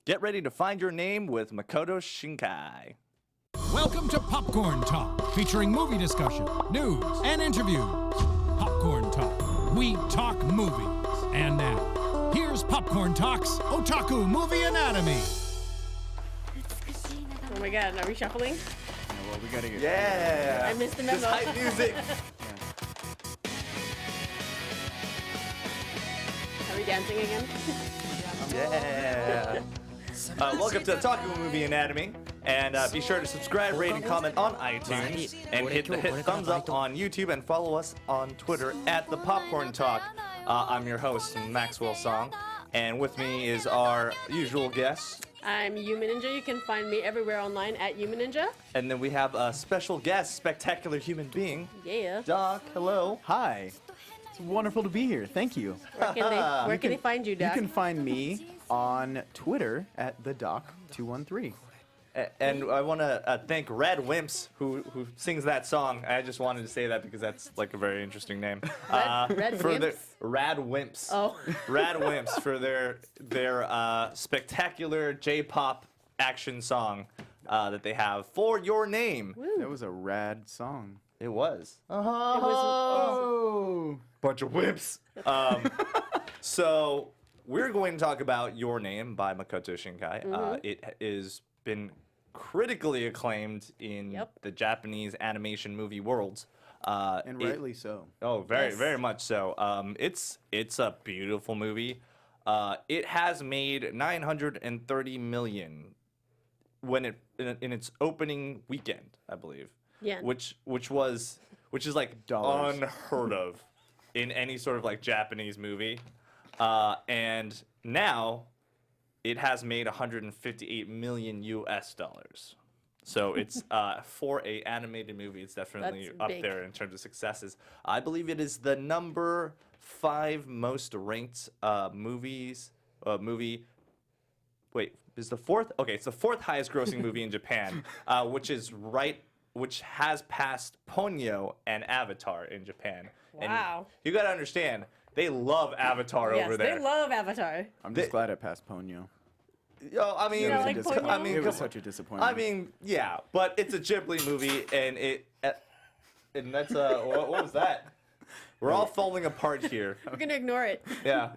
Get ready to find your name with Makoto Shinkai. Welcome to Popcorn Talk, featuring movie discussion, news, and interviews. Popcorn Talk. We talk movies. And now, here's Popcorn Talk's Otaku Movie Anatomy. Oh my god, are we shuffling? Yeah, well, we gotta get. Yeah! I missed the memo. Just hype music! Are we dancing again? Yeah! Welcome to Otaku Movie Anatomy. And be sure to subscribe, rate, and comment on iTunes. And hit the thumbs up on YouTube and follow us on Twitter at The Popcorn Talk. I'm your host, Maxwell Song. And with me is our usual guest. I'm Yuma Ninja. You can find me everywhere online at Yuma Ninja. And then we have a special guest, spectacular human being. Yeah. Doc, hello. Hi. It's wonderful to be here. Thank you. Where can they find you, Doc? You can find me on Twitter at thedoc213. And I want to thank Rad Wimps, who sings that song. I just wanted to say that because that's like a very interesting name. Red for Wimps? Rad Wimps. Oh. Rad Wimps for their spectacular J-pop action song that they have for your name. Woo. That was a rad song. It was. Oh! Bunch of whips. So we're going to talk about Your Name by Makoto Shinkai. It has been critically acclaimed in the Japanese animation movie world. And rightly so. Oh, very, Yes. very much so. It's a beautiful movie. It has made 930 million when in its opening weekend, I believe. Yeah. Which is like Dollars. unheard of in any sort of like Japanese movie. And now it has made 158 million US dollars. So it's for a animated movie, it's definitely That's up big. there in terms of successes. I believe it is the number 5 most ranked movie. Wait, is the fourth? Okay, it's the 4th highest grossing movie in Japan, which has passed Ponyo and Avatar in Japan. Wow. And you gotta understand, they love Avatar over there. Yes, they love Avatar. I'm just glad I passed Ponyo. Yo, I mean, You don't like Ponyo? It was such a disappointment. I mean, yeah, but it's a Ghibli movie, and and that's what was that? We're all falling apart here. We're gonna ignore it. Yeah,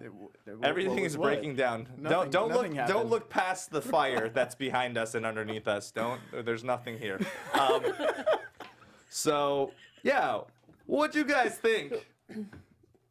What everything was is what? breaking down. Nothing- Don't nothing look happened. past the fire that's behind us and underneath us. There's nothing here. So yeah, what'd you guys think?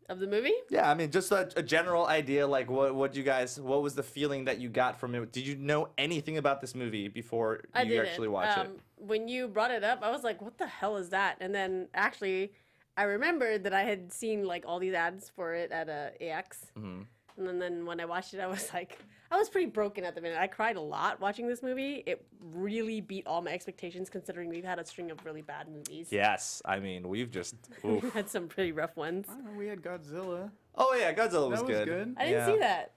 Of the movie? Yeah, I mean, just a general idea, like what was the feeling that you got from it? Did you know anything about this movie before I you didn't. actually watched it? When you brought it up, I was like, what the hell is that? And then actually, I remembered that I had seen like all these ads for it at AX. Mm-hmm. And then when I watched it, I was like, I was pretty broken at the minute. I cried a lot watching this movie. It really beat all my expectations considering we've had a string of really bad movies. Yes, I mean, we've just. We had some pretty rough ones. I don't know, we had Godzilla. Oh yeah, Godzilla was That was good. good. I didn't see that.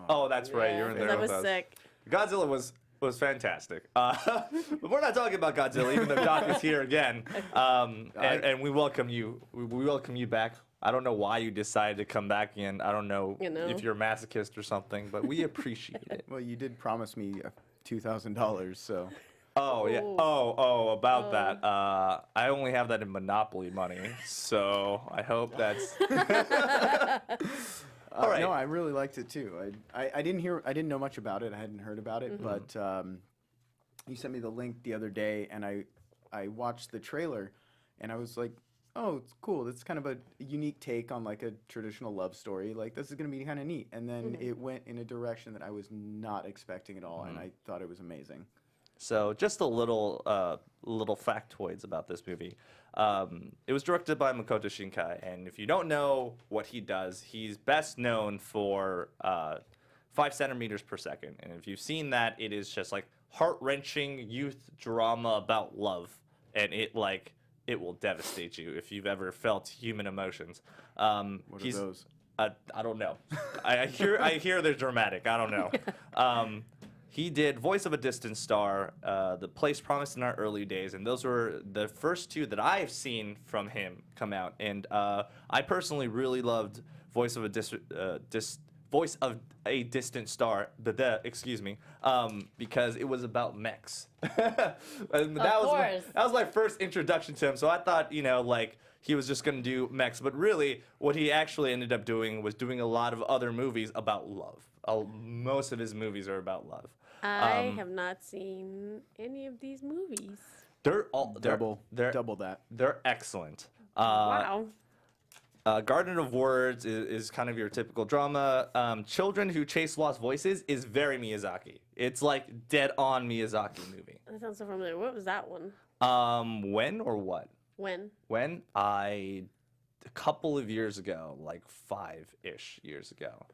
Oh, that's right. Yeah, You're in there that with was us. sick. Godzilla was fantastic. But we're not talking about Godzilla, even though Doc is here again. And we welcome you. We welcome you back. I don't know why you decided to come back in. I don't know, You know. if you're a masochist or something, but we appreciate it. Well, you did promise me $2,000, so. Oh yeah. Ooh. Oh, about that. I only have that in Monopoly money, so I hope that's. All right. No, I really liked it too. I didn't know much about it. I hadn't heard about it, but you sent me the link the other day, and I watched the trailer, and I was like, oh, it's cool. It's kind of a unique take on like a traditional love story. Like this is gonna be kind of neat. And then it went in a direction that I was not expecting at all, and I thought it was amazing. So just a little factoids about this movie. It was directed by Makoto Shinkai, and if you don't know what he does, he's best known for 5 centimeters per second. And if you've seen that, it is just like heart-wrenching youth drama about love, and it will devastate you if you've ever felt human emotions. What are those? I don't know. I hear they're dramatic. I don't know. He did Voice of a Distant Star, The Place Promised in Our Early Days, and those were the first 2 that I've seen from him come out. And I personally really loved Voice of voice of a distant star, excuse me, because it was about mechs. And that was my first introduction to him. So I thought, like he was just gonna do mechs, but really, what he actually ended up doing was doing a lot of other movies about love. Most of his movies are about love. I have not seen any of these movies. They're all Double that. They're excellent. Wow. Garden of Words is kind of your typical drama. Children Who Chase Lost Voices is very Miyazaki. It's like dead on Miyazaki movie. That sounds so familiar. What was that one? When or what? When? A couple of years ago, like 5-ish years ago.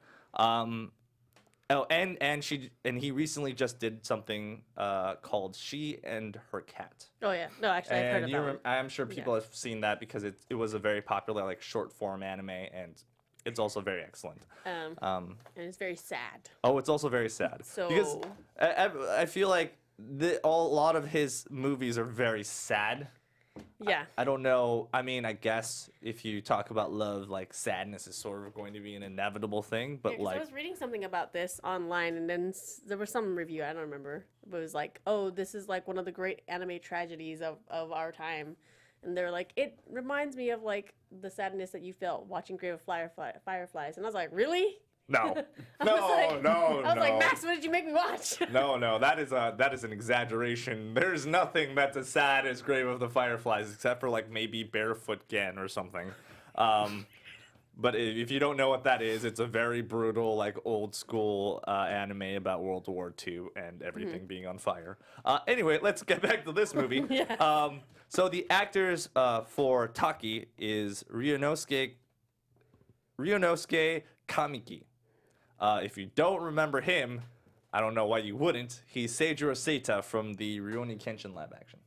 And he recently just did something called She and Her Cat. Oh yeah, no, actually I've heard of that one. I'm sure people have seen that because it was a very popular like short form anime, and it's also very excellent. And it's very sad. Oh, it's also very sad. So because I feel like a lot of his movies are very sad. Yeah. I don't know. I mean, I guess if you talk about love, like sadness is sort of going to be an inevitable thing. But I was reading something about this online, and then there was some review, I don't remember, but it was like, oh, this is like one of the great anime tragedies of our time. And they're like, it reminds me of like the sadness that you felt watching Grave of Fireflies. And I was like, really? No, I was like, Max, what did you make me watch? No, that is an exaggeration. There's nothing that's as sad as Grave of the Fireflies, except for like maybe Barefoot Gen or something. But if you don't know what that is, it's a very brutal, like old school anime about World War II and everything being on fire. Anyway, let's get back to this movie. Yes. So the actors for Taki is Ryunosuke Kamiki. If you don't remember him, I don't know why you wouldn't. He's Seijiro Seita from the Rurouni Kenshin live action.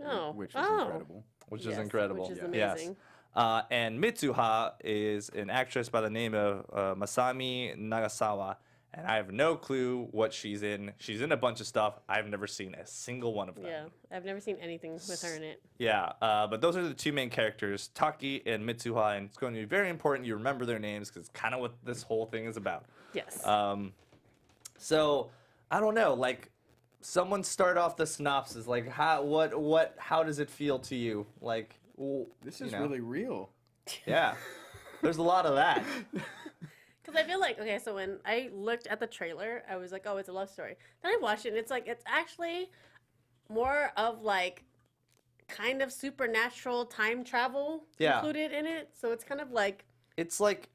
Oh. Which is incredible. Which is incredible. Which is amazing. Yes. And Mitsuha is an actress by the name of Masami Nagasawa. And I have no clue what she's in. She's in a bunch of stuff. I've never seen a single one of them. Yeah, I've never seen anything with her in it. Yeah, but those are the two main characters, Taki and Mitsuha, and it's going to be very important you remember their names because it's kind of what this whole thing is about. Yes. So I don't know, like, someone start off the synopsis. Like, how does it feel to you? Like, This is really real. Yeah, there's a lot of that. Because I feel like, okay, so when I looked at the trailer, I was like, oh, it's a love story. Then I watched it, and it's like, it's actually more of like kind of supernatural time travel included in it. So it's kind of like... It's like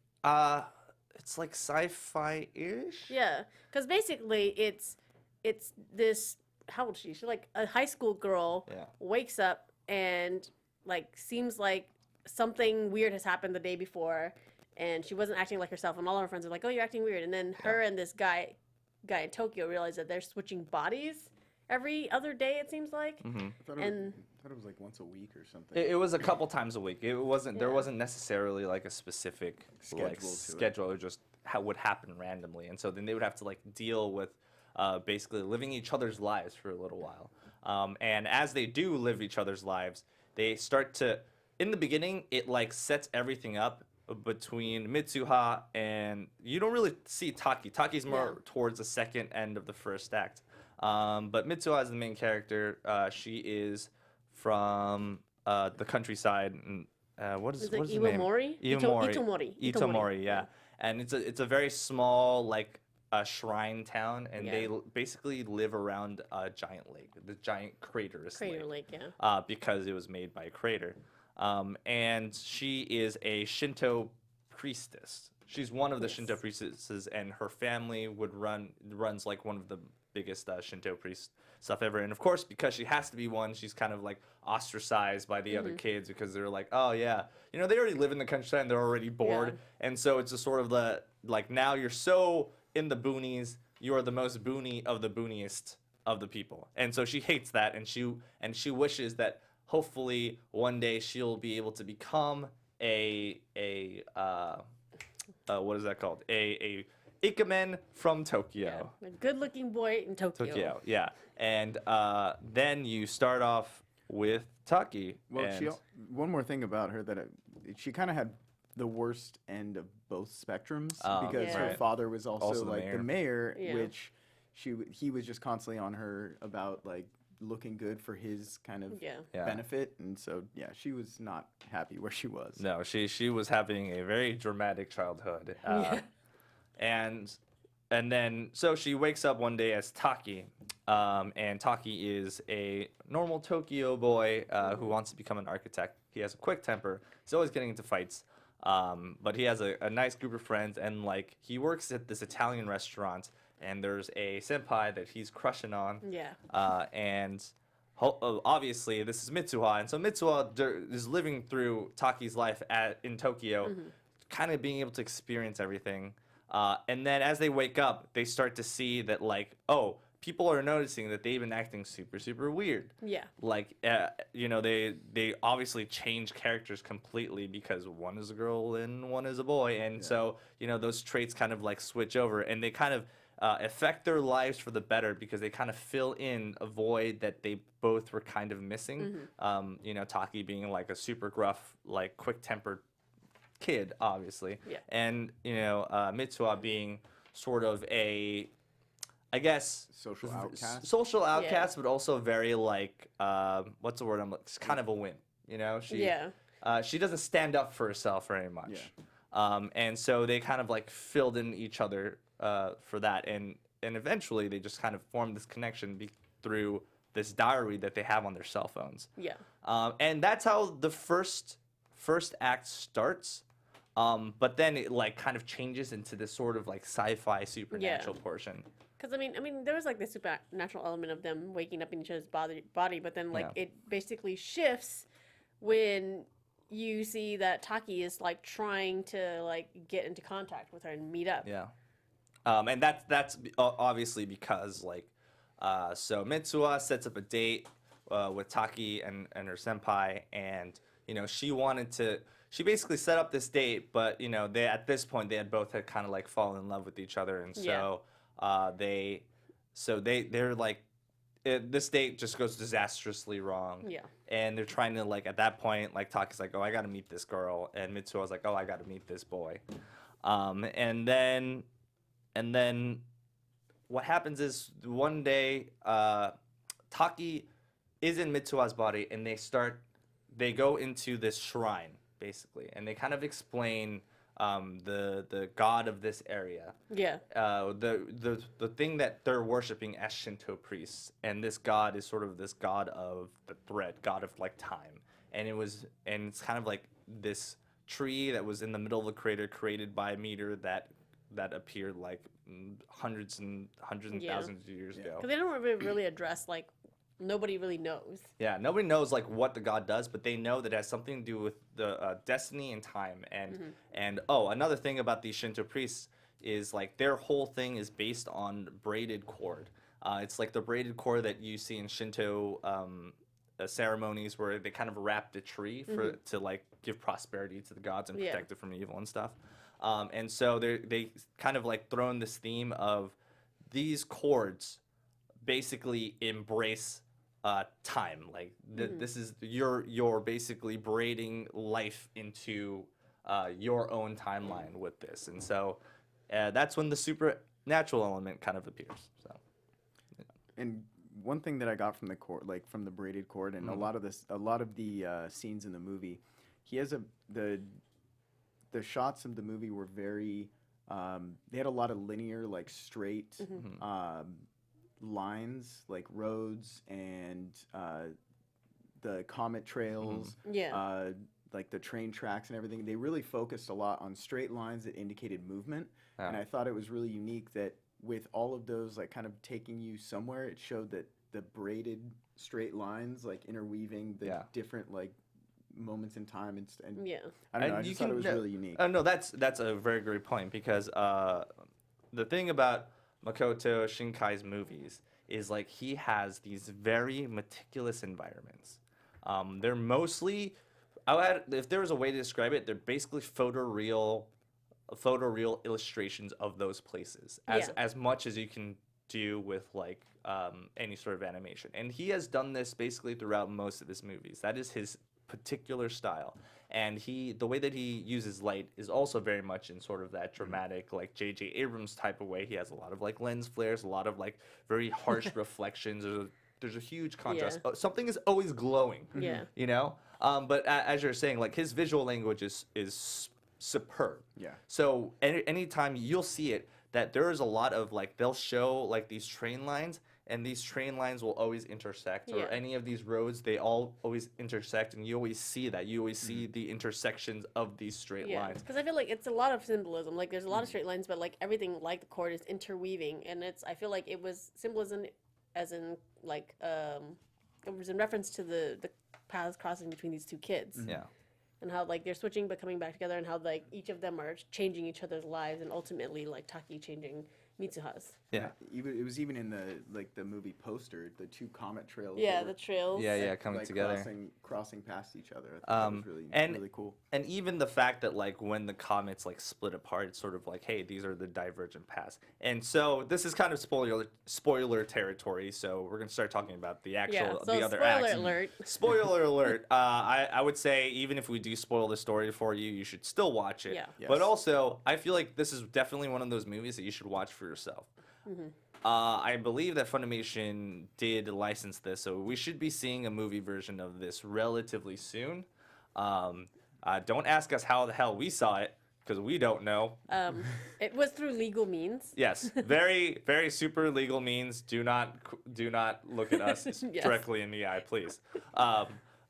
sci-fi-ish? Yeah, because basically it's this, how old is she? She's like a high school girl, wakes up and like seems like something weird has happened the day before. And she wasn't acting like herself, and all her friends are like, "Oh, you're acting weird." And then her and this guy in Tokyo realize that they're switching bodies every other day. It seems like. I thought it was like once a week or something. It was a couple times a week. It wasn't. There wasn't necessarily like a specific schedule. It just would happen randomly, and so then they would have to like deal with basically living each other's lives for a little while. And as they do live each other's lives, they start to. In the beginning, it like sets everything up between Mitsuha and you don't really see Taki. Taki's more towards the second end of the first act. But Mitsuha is the main character. She is from the countryside. And, what is the name? Itomori, yeah. And it's a very small like shrine town, and they basically live around a giant lake, the giant craterous lake. Because it was made by a crater. And she is a Shinto priestess. She's one of the Shinto priestesses, and her family runs like one of the biggest Shinto priest stuff ever. And of course, because she has to be one, she's kind of like ostracized by the other kids because they're like, oh yeah, they already live in the countryside and they're already bored. And so it's a sort of the like, now you're so in the boonies, you are the most boony of the booniest of the people. And so she hates that, and she wishes that hopefully one day she'll be able to become a what is that called? A ikemen from Tokyo. Yeah, a good-looking boy in Tokyo. Yeah. And then you start off with Taki. Well, one more thing about her that she kind of had the worst end of both spectrums Oh, because Yeah. her right. father was also, Also the like the mayor, Yeah. which he was just constantly on her about like looking good for his kind of Yeah. Yeah. benefit, and so yeah, she was not happy where she was. No, she was having a very dramatic childhood. Yeah. And then so she wakes up one day as Taki, and Taki is a normal Tokyo boy who wants to become an architect. He has a quick temper. He's always getting into fights, but he has a nice group of friends, and like he works at this Italian restaurant, and there's a senpai that he's crushing on. Yeah. And obviously this is Mitsuha, and so Mitsuha is living through Taki's life in Tokyo, kind of being able to experience everything. And then as they wake up, they start to see that like, oh, people are noticing that they've been acting super, super weird. Yeah. Like, they obviously change characters completely because one is a girl and one is a boy, and so those traits kind of like switch over, and they kind of affect their lives for the better because they kind of fill in a void that they both were kind of missing. Taki being like a super gruff, like quick-tempered kid, obviously, Yeah. and Mitsuha being sort of a, I guess, Social outcast. social outcast, but also very like what's the word? It's kind of a wimp. She doesn't stand up for herself very much. And so they kind of like filled in each other for that, and eventually they just kind of formed this connection through this diary that they have on their cell phones. Yeah. And that's how the first act starts. But then it like kind of changes into this sort of like sci-fi supernatural portion. Because I mean, there was like the supernatural element of them waking up in each other's body, but then like it basically shifts when you see that Taki is like trying to like get into contact with her and meet up. Yeah. And that's obviously because like, so Mitsuha sets up a date with Taki and her senpai, and she basically set up this date, but they at this point they had kind of like fallen in love with each other, and so they're like, this date just goes disastrously wrong. Yeah. And they're trying to like at that point like Taki's like, oh, I gotta meet this girl, and Mitsuha's like, oh, I gotta meet this boy, and then what happens is one day Taki is in Mitsuha's body, and they go into this shrine basically, and they kind of explain the god of this area. Yeah. The thing that they're worshiping as Shinto priests, and this god is sort of this god of the thread, god of like time, and it's kind of like this tree that was in the middle of the crater created by a meteor that appeared like hundreds and thousands of years ago. Because they don't really address like, nobody really knows. Yeah, nobody knows like what the god does, but they know that it has something to do with the destiny and time. And another thing about these Shinto priests is like their whole thing is based on braided cord. It's like the braided cord that you see in Shinto ceremonies where they kind of wrap the tree to like give prosperity to the gods and protect it from evil and stuff. And so they kind of like thrown this theme of these cords basically embrace time. Like this is you're basically braiding life into your own timeline with this, and so that's when the supernatural element kind of appears. So, and one thing that I got from the cord, like from the braided cord, and a lot of the scenes in the movie, he has the shots of the movie were very they had a lot of linear, like straight lines, like roads and the comet trails, like the train tracks and everything. They really focused a lot on straight lines that indicated movement, and I thought it was really unique that with all of those like kind of taking you somewhere, it showed that the braided straight lines like interweaving the different like moments in time and I don't know, I just thought it was really unique. No, that's a very great point, because the thing about Makoto Shinkai's movies is like he has these very meticulous environments. They're mostly, if there was a way to describe it, they're basically photoreal illustrations of those places, as much as you can do with like any sort of animation. And he has done this basically throughout most of his movies. That is his particular style. And the way that he uses light is also very much in sort of that dramatic, like J.J. Abrams type of way. He has a lot of like lens flares, a lot of like very harsh reflections. There's a huge contrast. Yeah. Something is always glowing. Yeah. You know. But as you're saying, like his visual language is superb. Yeah. So anytime you'll see it, that there is a lot of like they'll show like these train lines, and these train lines will always intersect, or any of these roads, they all always intersect, and you always see that. You always see the intersections of these straight lines. Because I feel like it's a lot of symbolism. Like there's a lot of straight lines, but like everything like the chord is interweaving, and I feel like it was symbolism, as in like it was in reference to the paths crossing between these two kids. Yeah. And how like they're switching but coming back together, and how like each of them are changing each other's lives, and ultimately like Taki changing Mitsuha's. Yeah. It was even in the movie poster, the two comet trails. Yeah, that were, the trails. Yeah, coming like, together. crossing past each other. I thought that was really cool. And even the fact that like when the comets like split apart, it's sort of like, hey, these are the divergent paths. And so this is kind of spoiler territory. So we're gonna start talking about the actual the other acts. Spoiler alert. Spoiler alert. I would say even if we do spoil the story for you, you should still watch it. Yeah. Yes. But also, I feel like this is definitely one of those movies that you should watch for yourself. I believe that Funimation did license this, so we should be seeing a movie version of this relatively soon. Don't ask us how the hell we saw it, because we don't know. It was through legal means. Yes, very, very super legal means. Do not look at us directly in the eye, please.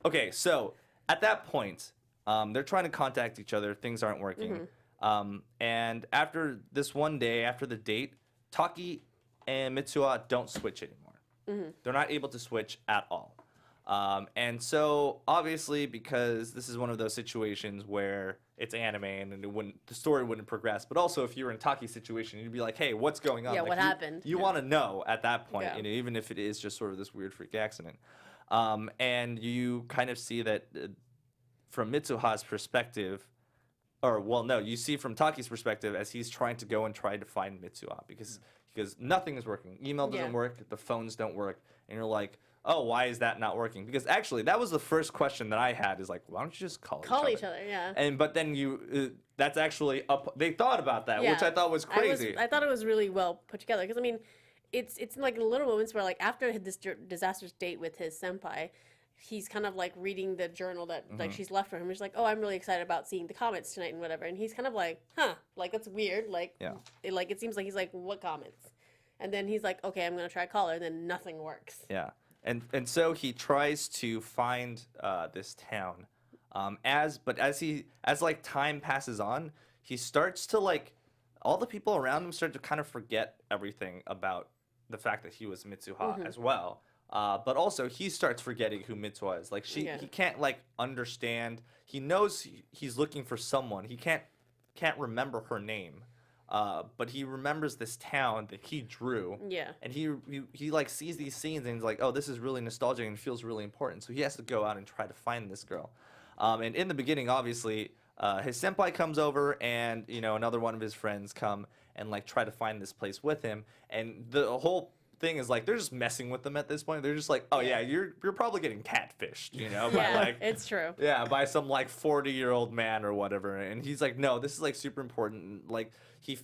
Okay, so at that point, they're trying to contact each other. Things aren't working. And after this one day, after the date, Taki and Mitsuha don't switch anymore. They're not able to switch at all. And so, obviously, because this is one of those situations where it's anime and the story wouldn't progress, but also if you were in Taki's situation, you'd be like, hey, what's going on? Yeah, like, what happened? You want to know at that point, Yeah. even if it is just sort of this weird freak accident. And you kind of see that from Mitsuha's perspective, you see from Taki's perspective as he's trying to go and try to find Mitsuha because nothing is working. Email doesn't work, the phones don't work, and you're like, oh, why is that not working? Because actually, that was the first question that I had is like, why don't you just call each other? Yeah. But then that's actually they thought about that, which I thought was crazy. I thought it was really well put together, because I mean, it's like little moments where like after this disastrous date with his senpai, he's kind of like reading the journal that like she's left for him. He's like, oh, I'm really excited about seeing the comets tonight and whatever. And he's kind of like, like that's weird. Like, it seems like he's like, what comets? And then he's like, okay, I'm gonna try to call her. And then nothing works. Yeah, and so he tries to find this town. As like time passes on, he starts to like all the people around him start to kind of forget everything about the fact that he was Mitsuha as well. But also he starts forgetting who Mitsuha is. Like he can't like understand. He knows he's looking for someone. He can't remember her name. But he remembers this town that he drew. Yeah. And he like sees these scenes and he's like, oh, this is really nostalgic and feels really important. So he has to go out and try to find this girl. And in the beginning, obviously, his senpai comes over and another one of his friends come and like try to find this place with him. And the whole thing is like they're just messing with them at this point. They're just like, oh yeah, you're probably getting catfished, by like it's true. Yeah, by some like 40-year-old man or whatever. And he's like, no, this is like super important. Like he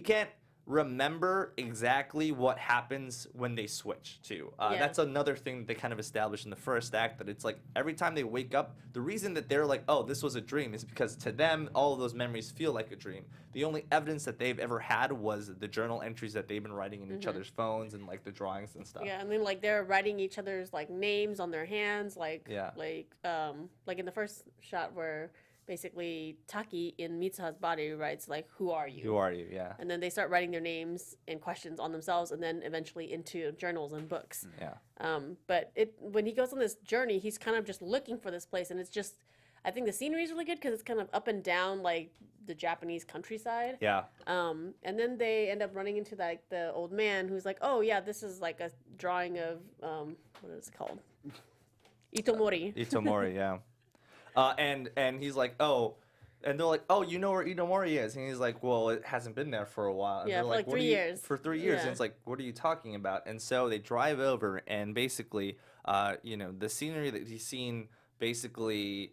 can't remember exactly what happens when they switch too. That's another thing that they kind of established in the first act, that it's like every time they wake up, the reason that they're like, oh, this was a dream is because to them all of those memories feel like a dream. The only evidence that they've ever had was the journal entries that they've been writing in each other's phones and like the drawings and stuff. Yeah, and then like they're writing each other's like names on their hands, like in the first shot where basically Taki in Mitsuha's body writes like, who are you? Who are you? Yeah. And then they start writing their names and questions on themselves, and then eventually into journals and books. Yeah. But when he goes on this journey, he's kind of just looking for this place, and it's just, I think the scenery is really good because it's kind of up and down like the Japanese countryside. Yeah. And then they end up running into like the old man who's like, oh yeah, this is like a drawing of what is it called? Itomori. Itomori, yeah. And he's like, oh, and they're like, oh, you know where Itomori is? And he's like, well, it hasn't been there for a while. And yeah, they're for like, like 3 years. For 3 years. And it's like, what are you talking about? And so they drive over, and basically, the scenery that he's seen basically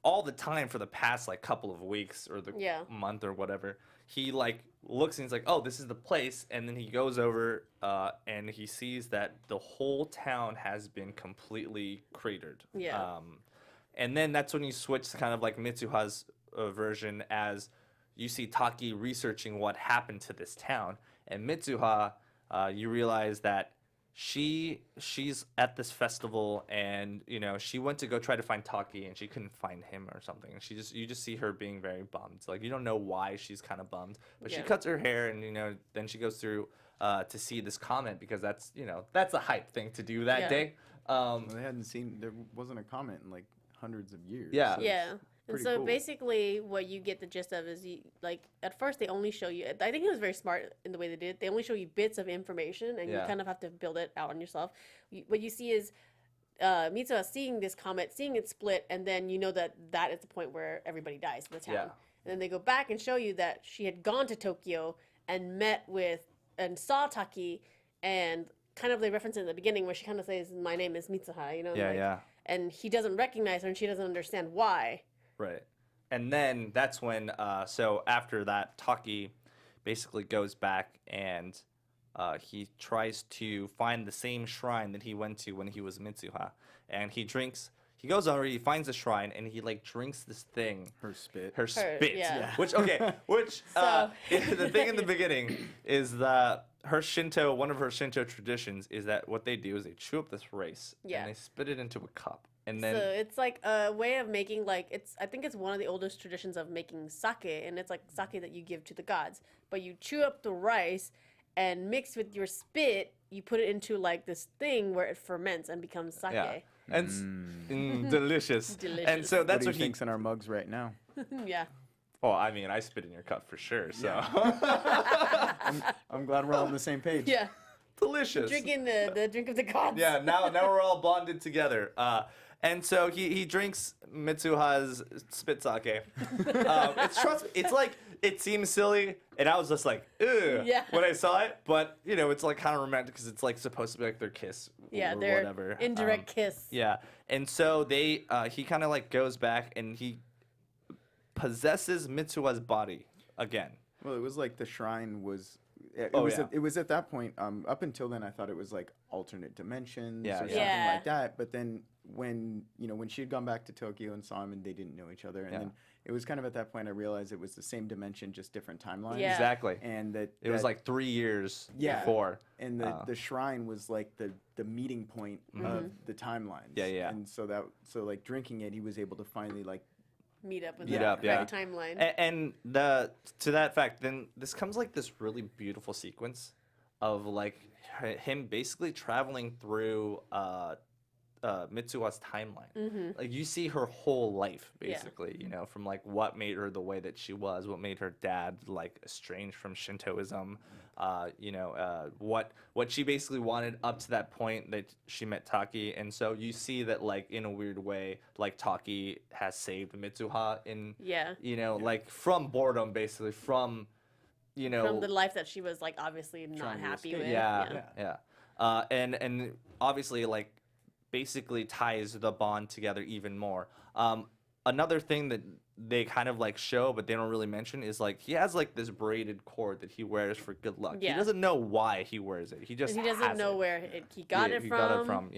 all the time for the past like couple of weeks or the month or whatever, he like looks and he's like, oh, this is the place, and then he goes over and he sees that the whole town has been completely cratered. And then that's when you switch to kind of like Mitsuha's version, as you see Taki researching what happened to this town, and Mitsuha, you realize that she's at this festival, and you know she went to go try to find Taki and she couldn't find him or something, and you just see her being very bummed. Like, you don't know why she's kind of bummed, but she cuts her hair, and you know then she goes through to see this comet, because that's a hype thing to do that day. They hadn't seen, there wasn't a comet in like hundreds of years. So and so cool. basically what you get the gist of is, you like, at first they only show you, I think it was very smart in the way they did it, they only show you bits of information, and you kind of have to build it out on yourself. What you see is Mitsuha seeing this comet, seeing it split, and then you know that is the point where everybody dies in the town. And then they go back and show you that she had gone to Tokyo and met with and saw Taki, and kind of they reference it in the beginning where she kind of says, my name is Mitsuha, you know, and he doesn't recognize her and she doesn't understand why. Right. And then that's when, so after that, Taki basically goes back and he tries to find the same shrine that he went to when he was Mitsuha. And he goes over, he finds the shrine, and he like drinks this thing. Her spit. Yeah. Which the thing in the beginning is that one of her Shinto traditions is that what they do is they chew up this rice and they spit it into a cup. And then, so it's like a way of making, like, I think it's one of the oldest traditions of making sake, and it's like sake that you give to the gods. But you chew up the rice and mix with your spit, you put it into like this thing where it ferments and becomes sake. Yeah. And delicious. And so that's what he thinks in our mugs right now. Yeah. Well, I mean, I spit in your cup for sure, so. I'm glad we're all on the same page. Yeah. Delicious. Drinking the drink of the gods. Yeah, now we're all bonded together. And so he drinks Mitsuha's spit sake. It's like, it seems silly, and I was just like, ugh, when I saw it. But, you know, it's like kind of romantic because it's like supposed to be like their kiss or their whatever. Indirect kiss. Yeah. And so he kind of like goes back and he possesses Mitsuha's body again. Well, it was like the shrine was... It was at that point, up until then, I thought it was like alternate dimensions or something like that. But then when she had gone back to Tokyo and saw him, and they didn't know each other, and then it was kind of at that point I realized it was the same dimension, just different timelines. Yeah. Exactly. And that it was like 3 years before. And the shrine was like the meeting point of the timelines. Yeah. And so like drinking it, he was able to finally like meet up with the correct timeline. And to that fact, then this comes like this really beautiful sequence of like him basically traveling through Mitsuha's timeline. Like, you see her whole life basically, you know, from like what made her the way that she was, what made her dad like estranged from Shintoism, what she basically wanted up to that point that she met Taki. And so you see that like in a weird way, like Taki has saved Mitsuha in like from boredom, basically, from from the life that she was like obviously not happy with. And obviously like basically ties the bond together even more. Another thing that they kind of like show but they don't really mention is like he has like this braided cord that he wears for good luck. He doesn't know why he wears it. He doesn't know where he got it from.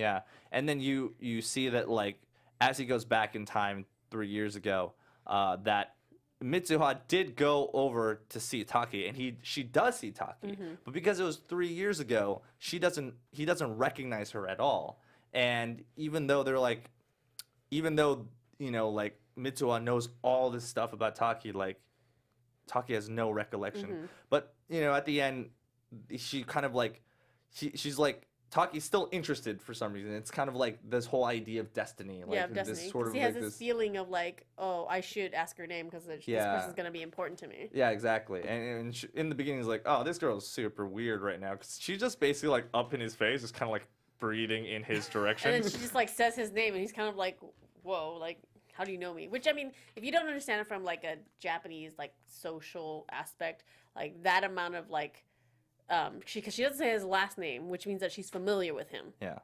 And then you see that like as he goes back in time 3 years ago, that Mitsuha did go over to see Taki, and she does see Taki, but because it was 3 years ago, he doesn't recognize her at all. And even though like Mitsuha knows all this stuff about Taki, like Taki has no recollection. But at the end, she kind of like she's like Taki's still interested for some reason. It's kind of like this whole idea of destiny. Like, destiny. This sort of he like has this feeling of like, oh, I should ask her name because this person's gonna be important to me. Yeah, exactly. And she, in the beginning, he's like, oh, this girl's super weird right now because she's just basically like up in his face, just kind of like breathing in his direction. And then she just like says his name, and he's kind of like, whoa, like, how do you know me? Which, I mean, if you don't understand it from like a Japanese like social aspect, like that amount of like, because she doesn't say his last name, which means that she's familiar with him. Yeah.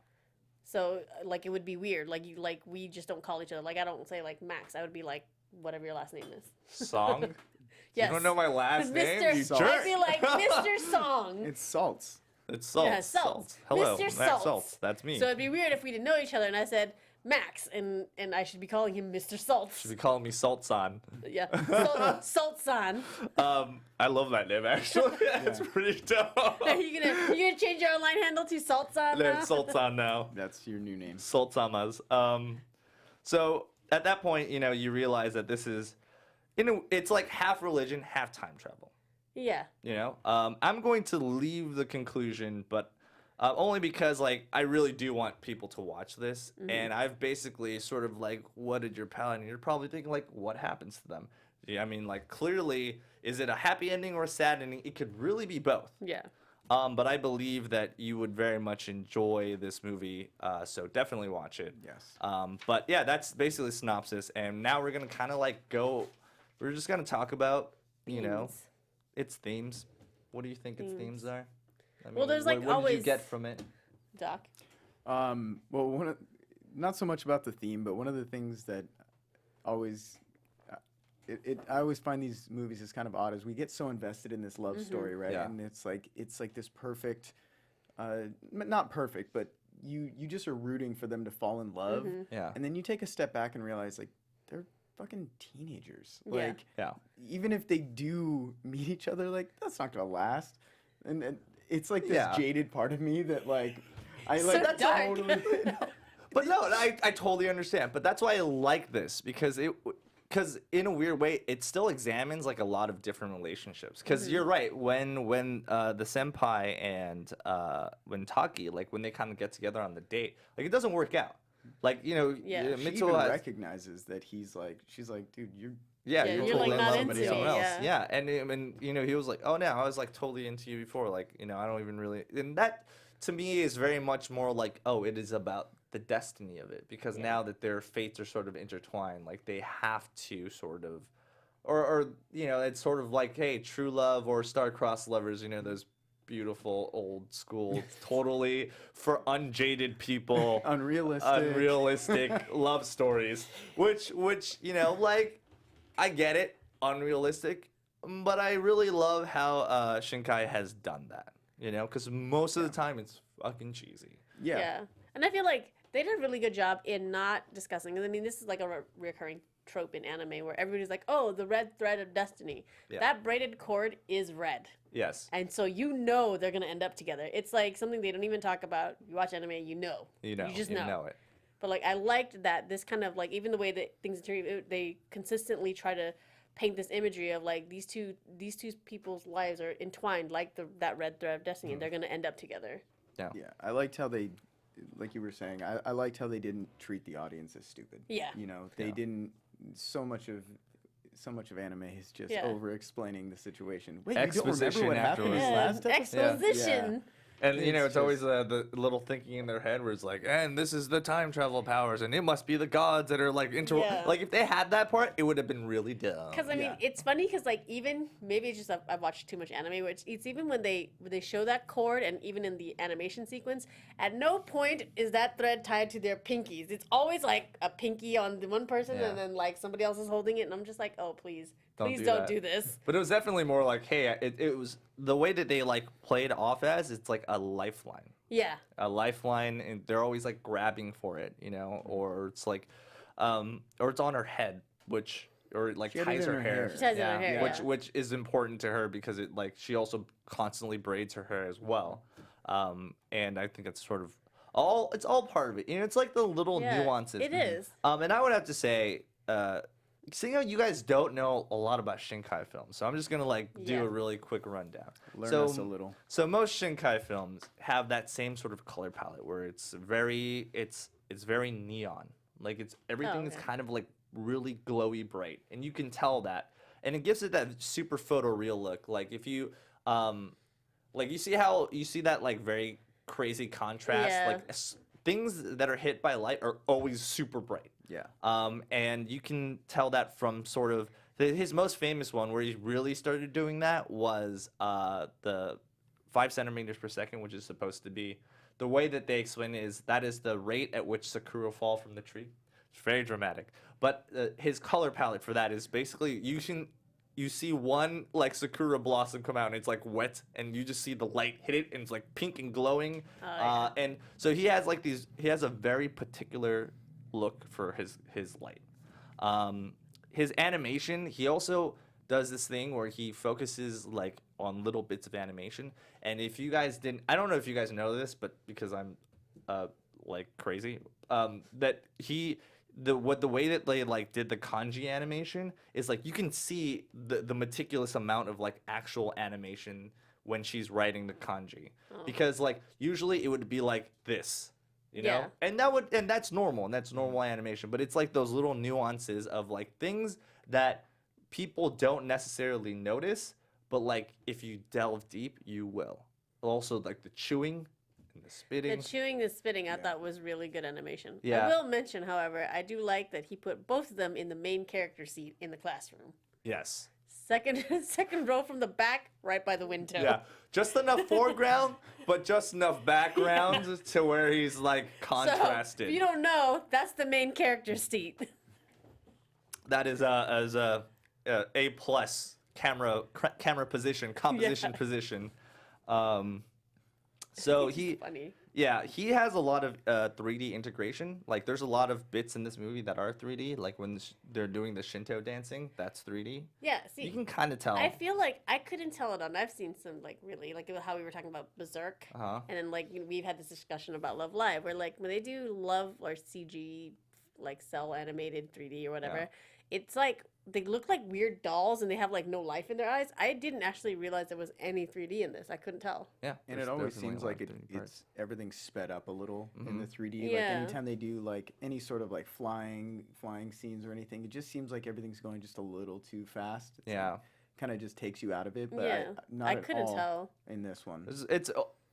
So like it would be weird. Like we just don't call each other. Like I don't say like Max. I would be like whatever your last name is. Song? Yes. You don't know my last name? You Mr. jerk. I'd be like Mr. Song. It's Salts. It's Salts. Yeah, Salts. Hello, Mr. Max Salts. That's me. So it'd be weird if we didn't know each other and I said Max and I should be calling him Mr. Salts. Should be calling me Saltson. Yeah. Saltson. I love that name actually. It's pretty dope. Are you gonna change your online handle to Saltson now? It's Saltson now. That's your new name. Saltsamas. So at that point, you realize that this is, it's like half religion, half time travel. Yeah. I'm going to leave the conclusion, but only because I really do want people to watch this, and I've basically sort of whatted your palate, and you're probably thinking what happens to them? Yeah, I mean, clearly, is it a happy ending or a sad ending? It could really be both. Yeah. But I believe that you would very much enjoy this movie, so definitely watch it. Yes. But yeah, that's basically the synopsis, and now we're gonna kind of we're just gonna talk about its themes. What do you think its themes are? I mean, Well, there's, what did you always- get from it? Doc. Well, not so much about the theme, but one of the things that always I always find these movies is kind of odd is we get so invested in this love story, right? Yeah. And it's like this perfect, not perfect, but you just are rooting for them to fall in love. Yeah. And then you take a step back and realize they're fucking teenagers. Yeah. Yeah. Even if they do meet each other, that's not gonna last. And it's this Yeah. jaded part of me that I So that's dark. totally. But no, I totally understand. But that's why I like this because in a weird way, it still examines a lot of different relationships. Because you're right, when the senpai and when Taki, when they kind of get together on the date, it doesn't work out. Yeah. She even Mitsuo recognizes that she's like, dude, you're. Yeah, Yeah, you're you're, totally in not love into with someone me, else. yeah. Yeah, and he was like, oh no, I was totally into you before. I don't even really. And that to me is very much more it is about the destiny of it because now that their fates are sort of intertwined, they have to sort of, or it's sort of hey, true love or star-crossed lovers. Those beautiful old school, totally for unjaded people, unrealistic love stories, which I get it, unrealistic, but I really love how Shinkai has done that, because most of the time it's fucking cheesy. Yeah. And I feel like they did a really good job in not discussing. I mean, this is a recurring trope in anime where everybody's like, oh, the red thread of destiny. Yeah. That braided cord is red. Yes. And so they're going to end up together. It's something they don't even talk about. You watch anime, you know. You just know. it. But I liked that this kind of even the way that things they consistently try to paint this imagery of these two people's lives are entwined that red thread of destiny and they're going to end up together. Yeah. Yeah, I liked how they, like you were saying, I liked how they didn't treat the audience as stupid. Yeah. They didn't. So much of anime is just over-explaining the situation. Wait, Exposition you don't remember what after happened in all. last episode? Exposition. Yeah. And It's it's always the little thinking in their head where it's and this is the time travel powers, and it must be the gods that are Yeah. if they had that part, it would have been really dumb. Because I mean, it's funny because even maybe it's just I've watched too much anime. Which it's even when they show that cord, and even in the animation sequence, at no point is that thread tied to their pinkies. It's always a pinky on the one person, Yeah. and then somebody else is holding it, and I'm just oh please Don't please do don't that. do this. But it was definitely more hey, it was the way that they played off as it's a lifeline. Yeah. A lifeline, and they're always grabbing for it, or it's or it's on her head, which or She had it ties in her her hair. hair. She ties it in her hair, which yeah. which is important to her because it she also constantly braids her hair as well, and I think it's sort of it's all part of it. It's the little Yeah, nuances. it is. And I would have to say. Seeing how you guys don't know a lot about Shinkai films, so I'm just gonna do Yeah. a really quick rundown. Learn so, us a little. So most Shinkai films have that same sort of color palette where it's very neon. Everything is okay. kind of really glowy bright, and you can tell that, and it gives it that super photoreal look. If you you see that very crazy contrast. Yeah. Things that are hit by light are always super bright. Yeah. And you can tell that from sort of his most famous one where he really started doing that was the 5 centimeters per second, which is supposed to be the way that they explain it is that is the rate at which sakura fall from the tree. It's very dramatic. But his color palette for that is basically you see one like sakura blossom come out and it's like wet and you just see the light hit it and it's like pink and glowing. And so he has like he has a very particular look for his light. His animation, he also does this thing where he focuses like on little bits of animation. And if you guys I don't know if you guys know this, but because I'm like crazy, that the way that they like did the kanji animation is like you can see the meticulous amount of like actual animation when she's writing the kanji, because like usually it would be like this, you know, and that's normal, and that's normal animation, but it's like those little nuances of like things that people don't necessarily notice, but like if you delve deep, you will. Also like the chewing. The spitting. The chewing and spitting I thought was really good animation. Yeah. I will mention, however, I do like that he put both of them in the main character seat in the classroom. Yes. Second row from the back, right by the window. Yeah. Just enough foreground, but just enough background to where he's like contrasted. So, if you don't know, that's the main character seat. That is as a plus camera position, composition position. So funny. Yeah, he has a lot of 3D integration. Like, there's a lot of bits in this movie that are 3D. Like when they're doing the Shinto dancing, that's 3D. Yeah, see, you can kind of tell. I feel like I couldn't tell it on. I've seen some like really like how we were talking about Berserk, and then like we've had this discussion about Love Live, where like when they do Love or CG, like cell animated 3D or whatever, it's like they look like weird dolls and they have like no life in their eyes. I didn't actually realize there was any 3D in this. I couldn't tell. Yeah, and it always seems like it's everything's sped up a little in the 3D. Yeah. Like anytime they do like any sort of like flying scenes or anything, it just seems like everything's going just a little too fast. It's like, kind of just takes you out of it. But I couldn't tell in this one.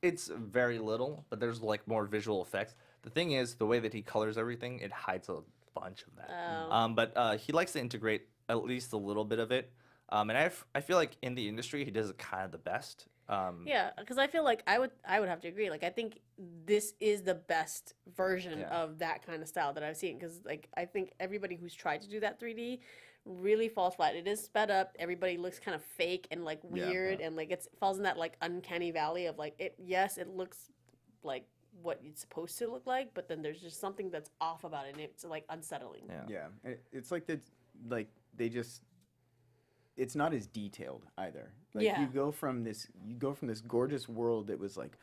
It's very little, but there's like more visual effects. The thing is, the way that he colors everything, it hides a bunch of that. But he likes to integrate at least a little bit of it. And I feel like in the industry, he does it kind of the best. Yeah, because I feel like I would have to agree. Like, I think this is the best version of that kind of style that I've seen. Because like I think everybody who's tried to do that 3D really falls flat. It is sped up. Everybody looks kind of fake and like weird, and like it falls in that like uncanny valley of like it. Yes, it looks like what it's supposed to look like, but then there's just something that's off about it, and it's like unsettling. Yeah, it's like they just. It's not as detailed either. Like you go from this gorgeous world that was like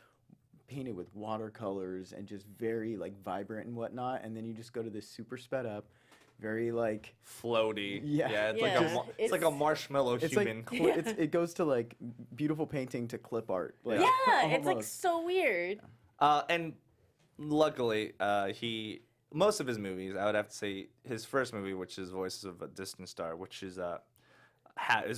painted with watercolors and just very like vibrant and whatnot, and then you just go to this super sped up, very like floaty. Yeah, it's like a marshmallow human. Like, it goes to like beautiful painting to clip art. Like, it's like so weird. And luckily, most of his movies, I would have to say his first movie, which is Voices of a Distant Star, which is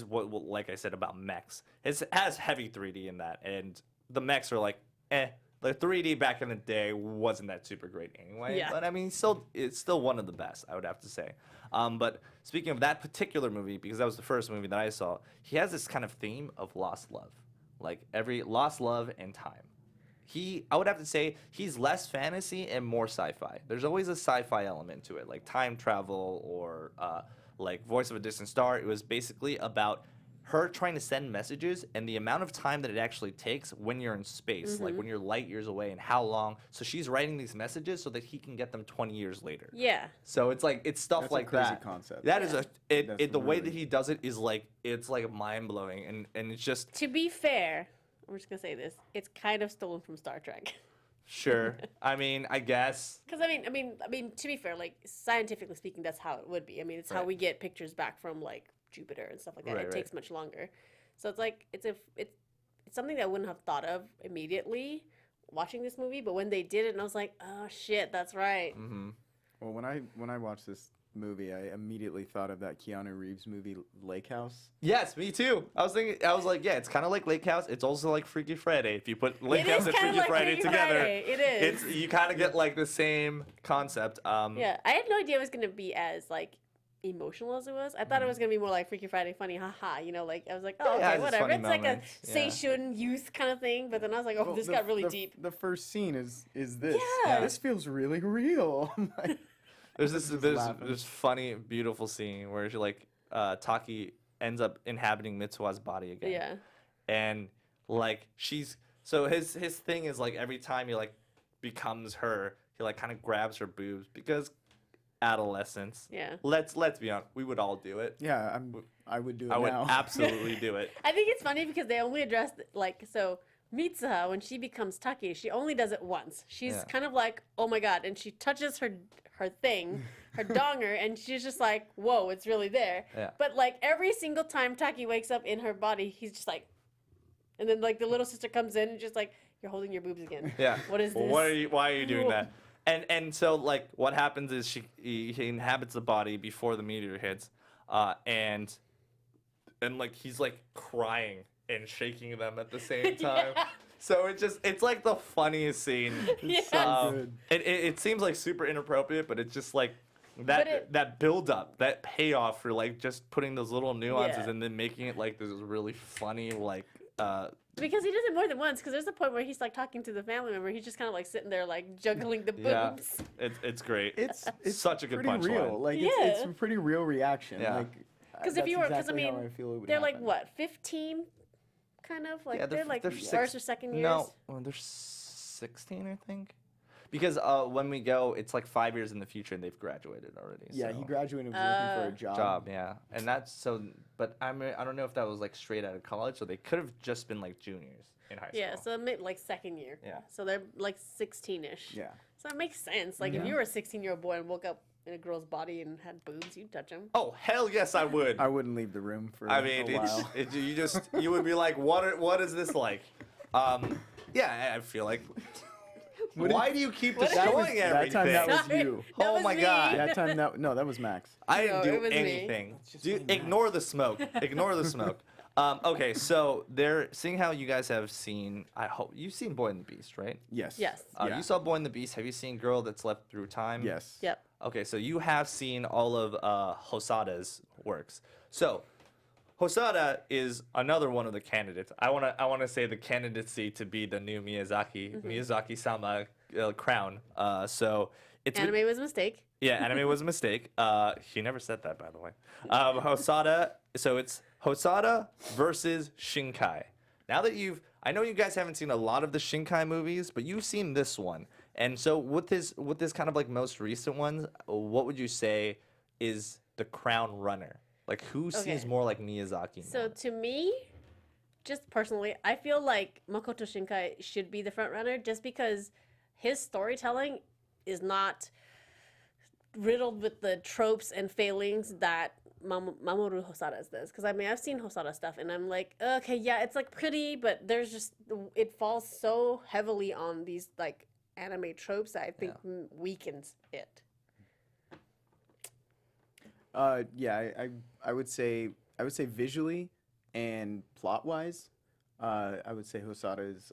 what like I said about mechs. It has heavy 3D in that, and the mechs are like, The 3D back in the day wasn't that super great anyway. Yeah. But I mean, it's still one of the best, I would have to say. But speaking of that particular movie, because that was the first movie that I saw, he has this kind of theme of lost love, like every lost love and time. I would have to say he's less fantasy and more sci-fi. There's always a sci-fi element to it, like time travel or like Voice of a Distant Star. It was basically about her trying to send messages and the amount of time that it actually takes when you're in space, like when you're light years away, and how long. So she's writing these messages so that he can get them 20 years later. Yeah. So it's like it's stuff That's like a crazy that. concept. That is the way that he does it is like it's like mind blowing, and it's just. To be fair, I'm just gonna say this: it's kind of stolen from Star Trek. Sure. I mean, I guess. Because I mean, to be fair, like scientifically speaking, that's how it would be. I mean, it's how we get pictures back from like Jupiter and stuff like that. It takes much longer, so it's like it's something that I wouldn't have thought of immediately watching this movie. But when they did it, and I was like, oh shit, that's right. Mm-hmm. Well, when I watched this movie, I immediately thought of that Keanu Reeves movie, Lake House. Yes, me too. I was like, yeah, it's kind of like Lake House. It's also like Freaky Friday. If you put Lake House and Freaky Friday together, it is. You kind of get like the same concept. Yeah, I had no idea it was gonna be as like emotional as it was. I thought it was gonna be more like Freaky Friday, funny, haha. You know, like I was like, oh, It okay, has its whatever. funny It's like a moments, yeah. seishun youth kind of thing. But then I was like, oh, this got really deep. The first scene is this. Yeah. This feels really real. Like, There's this laughing. this funny, beautiful scene where she like Taki ends up inhabiting Mitsuha's body again. Yeah. And like so his thing is like every time he like becomes her, he like kind of grabs her boobs because adolescence. Yeah. Let's be honest, we would all do it. yeah, I would do it I would now. absolutely do it. I think it's funny because they only addressed like so Mitsuha when she becomes Taki, she only does it once. She's Yeah. kind of like, oh my god, and she touches her thing, her donger, and she's just like, whoa, it's really there. Yeah. But like every single time Taki wakes up in her body, he's just like, and then like the little sister comes in and just like, you're holding your boobs again. Yeah. What is this? Why are you doing that? And so like what happens is he inhabits the body before the meteor hits, and like he's like crying and shaking them at the same time. Yeah. So it's like the funniest scene. It's so good. It seems like super inappropriate, but it's just like that build up, that payoff for like just putting those little nuances Yeah. and then making it like this really funny like Because he does it more than once. Because there's a point where he's like talking to the family member. He's just kind of like sitting there like juggling the yeah, boobs. it's great. It's such a good pretty real. punchline. Like Yeah. it's a pretty real reaction. Yeah. Like Because if you were, because I mean, I feel it would they're like happen. what, 15, kind of like Yeah, they're like they're first or second years. No, well, they're 16, I think. Because when we go, it's like 5 years in the future, and they've graduated already. Yeah, so. he graduated and was looking for a job. Job, yeah, and that's so. But I don't know if that was like straight out of college, so they could have just been like juniors in high school. Yeah, so maybe like second year. Yeah. So they're like 16-ish. Yeah. So it makes sense. Like if you were a 16-year-old boy and woke up in a girl's body and had boobs, you'd touch them. Oh hell yes, I would. I wouldn't leave the room for I mean, a while. you would be like, what is this like? Yeah, I feel like. Why do you keep What- destroying that everything? time that was Sorry, you. that Oh was my me. God. That time that was Max. I No, didn't it do was me. anything. just be Max. Ignore the smoke. Ignore the smoke. Okay, so seeing how you guys have seen, I hope you've seen Boy and the Beast, right? Yes. Yes. Yeah. You saw Boy and the Beast. Have you seen Girl That Slept Through Time? Yes. Yep. Okay, so you have seen all of Hosada's works. So Hosada is another one of the candidates. I wanna say the candidacy to be the new Miyazaki-sama crown. So it's Anime was a mistake. Yeah, anime was a mistake. He never said that, by the way. Hosada. So it's Hosada versus Shinkai. Now that I know you guys haven't seen a lot of the Shinkai movies, but you've seen this one. And so with this kind of like most recent ones, what would you say is the crown runner? Like who seems Okay. more like Miyazaki? So now? to me, just personally, I feel like Makoto Shinkai should be the front runner just because his storytelling is not riddled with the tropes and failings that Mamoru Hosada's does. Because I mean, I've seen Hosada stuff and I'm like, okay, yeah, it's like pretty, but there's just, it falls so heavily on these like anime tropes that I think weakens it. Yeah, I would say visually and plot wise, I would say Hosada is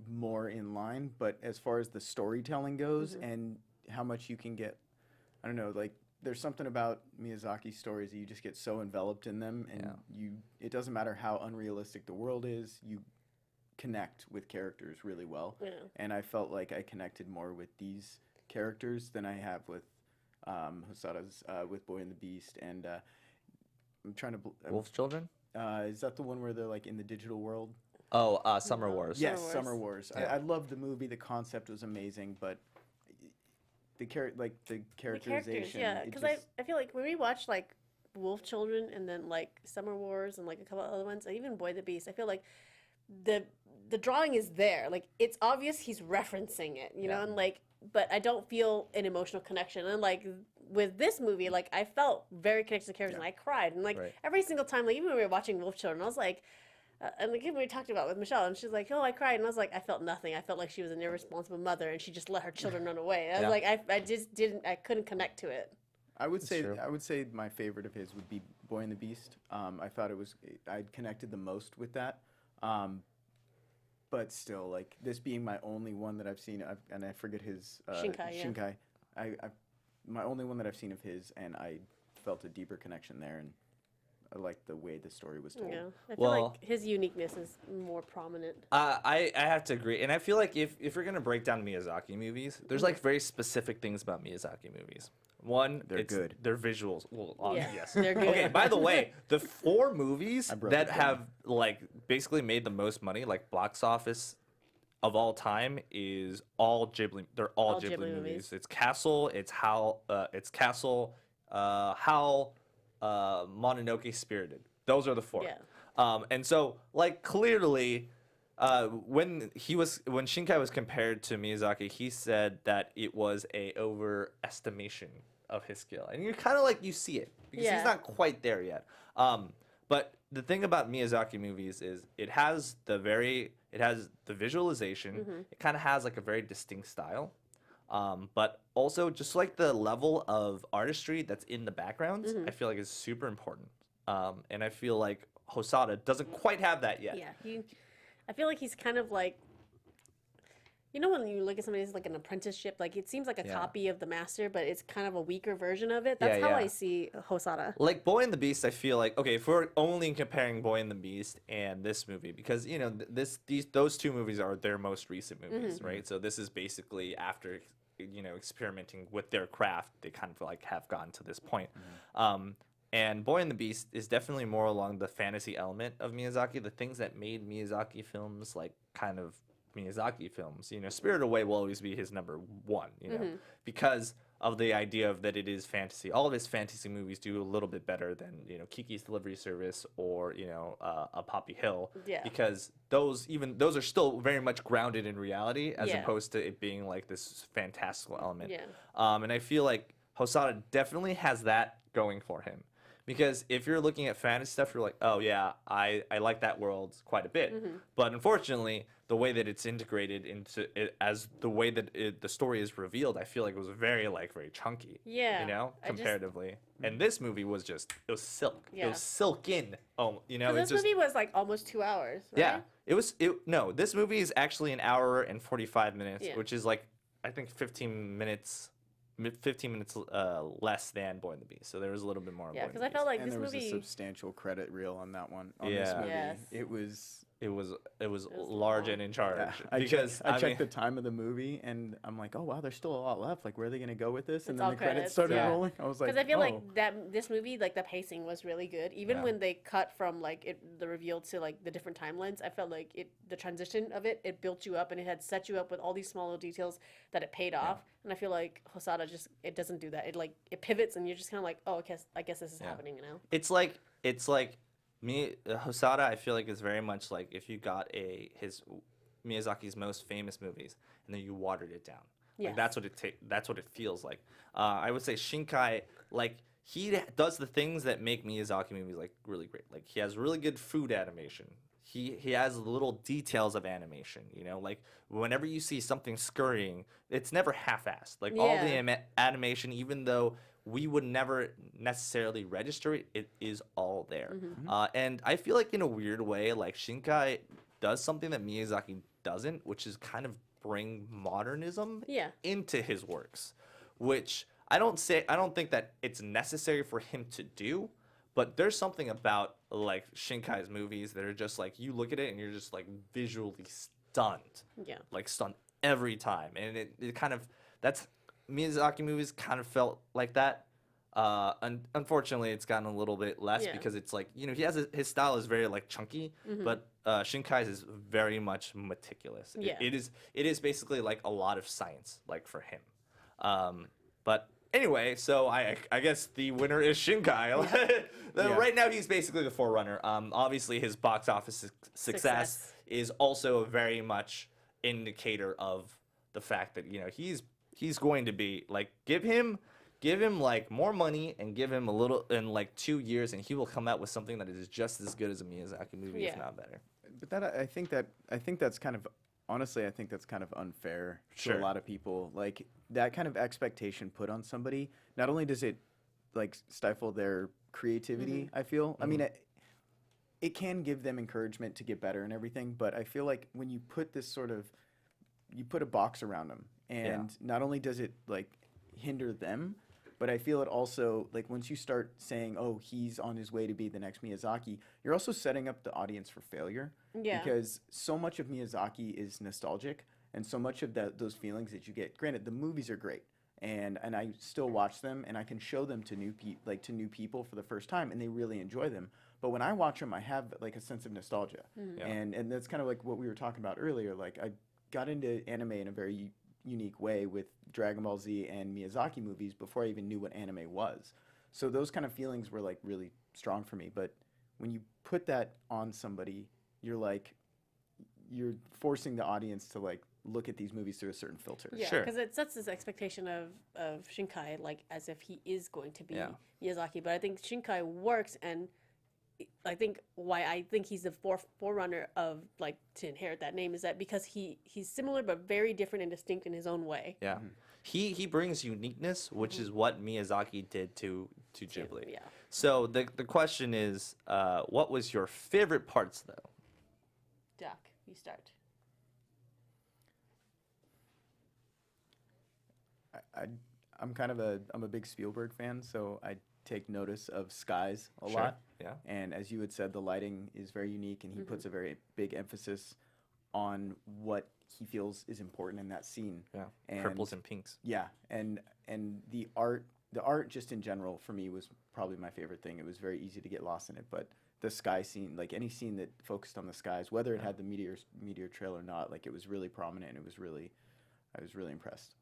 more in line. But as far as the storytelling goes and how much you can get, I don't know, like there's something about Miyazaki stories that you just get so enveloped in them, and it doesn't matter how unrealistic the world is, you connect with characters really well. Yeah. And I felt like I connected more with these characters than I have with Hosada's with Boy and the Beast, and I'm trying to. Wolf's Children? Is that the one where they're like in the digital world? Oh, Summer Wars. Yes, Wars. Summer Wars. Yeah. I loved the movie. The concept was amazing, but the The characterization. characters, yeah. it Because just- I feel like when we watch like Wolf Children and then like Summer Wars and like a couple other ones, and even Boy the Beast, I feel like the drawing is there. Like it's obvious he's referencing it, you know, and like, but I don't feel an emotional connection. And like with this movie, like I felt very connected to the characters and I cried. And like every single time, like even when we were watching Wolf Children, I was like, and like we talked about it with Michelle, and she's like, "Oh, I cried," and I was like, "I felt nothing. I felt like she was an irresponsible mother, and she just let her children run away." I was like, I just didn't, I couldn't connect to it. I would say true. my favorite of his would be Boy and the Beast. I thought I'd connected the most with that. But still, like this being my only one that I've seen, and I forget his Shinkai, yeah. Shinkai. My only one that I've seen of his, and I felt a deeper connection there, and I liked the way the story was told. Yeah, I feel like his uniqueness is more prominent. I have to agree, and I feel like if you're gonna break down Miyazaki movies, there's like very specific things about Miyazaki movies. One, They're good. They're visuals. Well, Yeah, yes. they're good. Okay. By the way, the 4 movies broke that it down. have like basically made the most money, like box office of all time, is all Ghibli. They're all Ghibli movies. It's Castle. It's Howl. Howl. Mononoke, Spirited. Those are the 4. Yeah. And so like clearly, when Shinkai was compared to Miyazaki, he said that it was a overestimation of his skill, and you're kind of like, you see it because he's not quite there yet. But the thing about Miyazaki movies is it has the visualization. It kind of has like a very distinct style. But also just like the level of artistry that's in the backgrounds, I feel like is super important. And I feel like Hosada doesn't quite have that yet. Yeah, I feel like he's kind of like, you know, when you look at somebody who's like an apprenticeship, like it seems like a copy of the master, but it's kind of a weaker version of it. That's how I see Hosada. Like Boy and the Beast, I feel like, okay, if we're only comparing Boy and the Beast and this movie, because you know those 2 movies are their most recent movies, right? So this is basically after, you know, experimenting with their craft, they kind of like have gotten to this point. And Boy and the Beast is definitely more along the fantasy element of Miyazaki, the things that made Miyazaki films like kind of Miyazaki films. You know, Spirited Away will always be his number 1, you know, because of the idea of that it is fantasy. All of his fantasy movies do a little bit better than, you know, Kiki's Delivery Service or, you know, A Poppy Hill, because those are still very much grounded in reality as opposed to it being like this fantastical element. And I feel like Hosada definitely has that going for him. Because if you're looking at fantasy stuff, you're like, oh yeah, I like that world quite a bit. But unfortunately, the way that it's integrated into it, as the way that the story is revealed, I feel like it was very chunky. Yeah. You know, comparatively. And this movie was it was silk. Yeah. It was silken. Oh, you know, This movie was like almost 2 hours. Right? Yeah. No, this movie is actually an hour and 45 minutes, Yeah. which is like, I think 15 minutes less than Boy and the Beast, so there was a little bit more. Yeah, because I felt like And this there was movie. a substantial credit reel on that one. On this movie. Yes. It was large and in charge. Yeah, I checked the time of the movie, and I'm like, oh wow, there's still a lot left. Like, where are they going to go with this? And It's then all the credits credits, started yeah. rolling. I was like, Because I feel oh. like this movie, like the pacing was really good. Even when they cut from like the reveal to like the different timelines, I felt like the transition of it built you up, and it had set you up with all these small little details that it paid off. And I feel like Hosada it doesn't do that. It pivots, and you're just kind of like, oh, I guess this is happening now. It's like Hosada, I feel like, is very much like if you got his Miyazaki's most famous movies and then you watered it down. Like, that's what it feels like. I would say Shinkai, like, he does the things that make Miyazaki movies like really great. Like, he has really good food animation. He has little details of animation, you know, like whenever you see something scurrying, it's never half-assed. Like all the animation, even though we would never necessarily register it, it is all there. And I feel like in a weird way, like Shinkai does something that Miyazaki doesn't, which is kind of bring modernism into his works, which I don't think that it's necessary for him to do. But there's something about like Shinkai's movies that are just like, you look at it and you're just like visually stunned. Yeah. Like stunned every time. And it kind of, that's, Miyazaki movies kind of felt like that. Unfortunately, it's gotten a little bit less because it's like, you know, his style is very like chunky, but Shinkai's is very much meticulous. It is basically like a lot of science, like for him. But anyway, so I guess the winner is Shinkai. Right now, he's basically the forerunner. Obviously, his box office success is also a very much indicator of the fact that, you know, he's going to be like, give him like more money and give him a little in like 2 years, and he will come out with something that is just as good as a Miyazaki movie, if not better. But that I think that's kind of, honestly, I think that's kind of unfair to a lot of people. Like, that kind of expectation put on somebody, not only does it like stifle their creativity, I feel. I mean, it can give them encouragement to get better and everything, but I feel like when you put this you put a box around them, and not only does it like hinder them, But I feel it also, like, once you start saying, oh, he's on his way to be the next Miyazaki, you're also setting up the audience for failure. Yeah. Because so much of Miyazaki is nostalgic, and so much of those feelings that you get. Granted, the movies are great, and I still watch them, and I can show them to new people for the first time, and they really enjoy them. But when I watch them, I have like a sense of nostalgia, and that's kind of like what we were talking about earlier. Like, I got into anime in a very unique way with Dragon Ball Z and Miyazaki movies before I even knew what anime was. So those kind of feelings were like really strong for me. But when you put that on somebody, you're forcing the audience to like look at these movies through a certain filter. Yeah, Sure. because it sets this expectation of Shinkai like as if he is going to be Yeah. Miyazaki. But I think Shinkai works, and I think why I think he's the forerunner of like to inherit that name is that because he's similar but very different and distinct in his own way. Yeah. He brings uniqueness, which is what Miyazaki did to Ghibli. Yeah. So the question is, what was your favorite parts though? Doc, you start. I'm a big Spielberg fan, so I take notice of skies a Sure. lot. Yeah. And as you had said, the lighting is very unique, and he puts a very big emphasis on what he feels is important in that scene. Yeah. And Purples and pinks. yeah, and the art just in general for me was probably my favorite thing. It was very easy to get lost in it, but the sky scene, like any scene that focused on the skies, whether it had the meteor trail or not, like it was really prominent, and I was really impressed.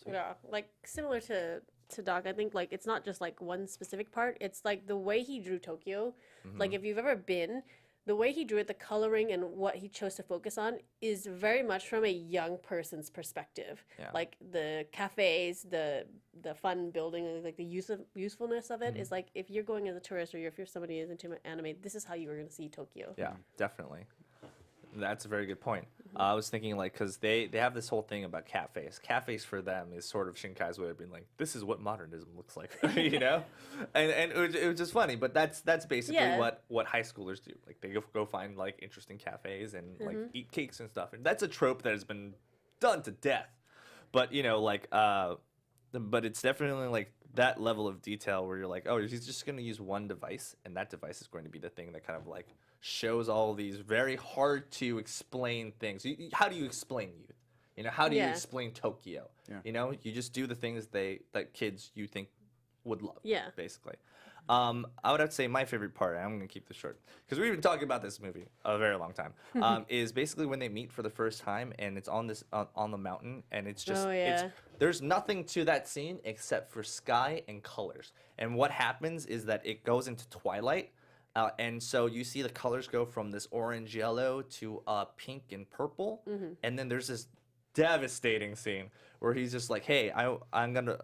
Yeah, like similar to Doc, I think like it's not just like one specific part. It's like the way he drew Tokyo. Like if you've ever been, the way he drew it, the coloring and what he chose to focus on is very much from a young person's perspective. Yeah. Like the cafes, the fun building, like the usefulness of it is like if you're going as a tourist or if you're somebody who's into anime, this is how you were going to see Tokyo. Yeah, definitely. That's a very good point. I was thinking, like, because they have this whole thing about cafes. Cafes for them is sort of Shinkai's way of being like, this is what modernism looks like, you know? And it was just funny, but that's basically Yeah. what high schoolers do. Like, they go find, like, interesting cafes and, like, eat cakes and stuff. And that's a trope that has been done to death. But, you know, like, but it's definitely, like, that level of detail where you're like, oh, he's just going to use one device, and that device is going to be the thing that kind of, like, shows all these very hard to explain things. How do you explain youth? You know, how do you explain Tokyo? Yeah. You know, you just do the things that kids you think would love. Yeah. Basically. I would have to say my favorite part, and I'm going to keep this short, because we've been talking about this movie a very long time, is basically when they meet for the first time, and it's on this on the mountain, and it's just there's nothing to that scene except for sky and colors. And what happens is that it goes into twilight. And so you see the colors go from this orange yellow to pink and purple, and then there's this devastating scene where he's just like, "Hey, I'm gonna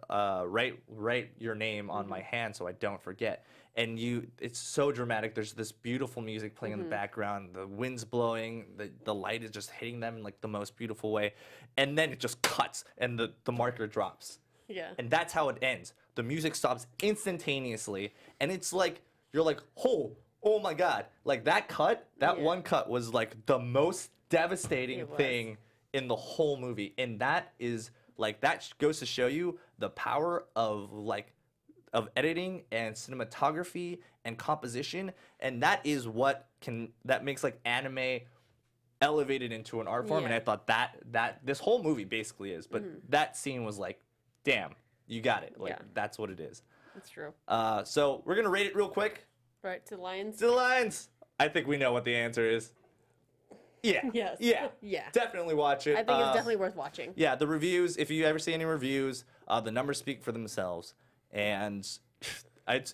write your name on my hand so I don't forget." And it's so dramatic. There's this beautiful music playing in the background. The wind's blowing. The light is just hitting them in like the most beautiful way, and then it just cuts and the marker drops. Yeah. And that's how it ends. The music stops instantaneously, and it's like. You're like, oh my God. Like that one cut was like the most devastating thing in the whole movie. And that is like, that goes to show you the power of editing and cinematography and composition. And that is that makes like anime elevated into an art form. And I thought that this whole movie basically is, but that scene was like, damn, you got it. Like that's what it is. That's true. So we're going to rate it real quick. Right, to the lions. To the lines. I think we know what the answer is. Yeah. Yes. Yeah. Yeah. Definitely watch it. I think it's definitely worth watching. Yeah, the reviews, if you ever see any reviews, the numbers speak for themselves. And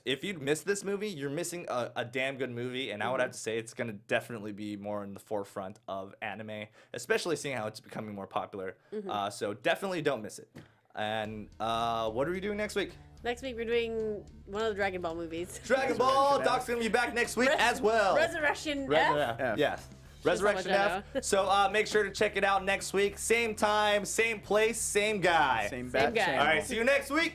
if you'd missed this movie, you're missing a damn good movie. And I would have to say it's going to definitely be more in the forefront of anime, especially seeing how it's becoming more popular. So definitely don't miss it. And what are we doing next week? Next week we're doing one of the Dragon Ball movies. Dragon Ball. Doc's going to be back next week as well. Resurrection F? Yes. Resurrection how much F. So make sure to check it out next week. Same time, same place, same guy. Same Same guy. channel. All right, see you next week.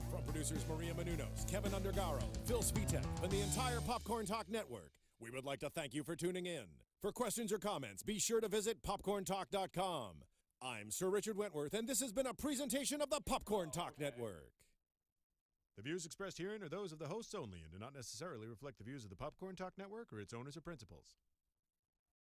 From producers Maria Menounos, Kevin Undergaro, Phil Svitek, and the entire Popcorn Talk Network, we would like to thank you for tuning in. For questions or comments, be sure to visit popcorntalk.com. I'm Sir Richard Wentworth, and this has been a presentation of the Popcorn Talk Network. The views expressed herein are those of the hosts only and do not necessarily reflect the views of the Popcorn Talk Network or its owners or principals.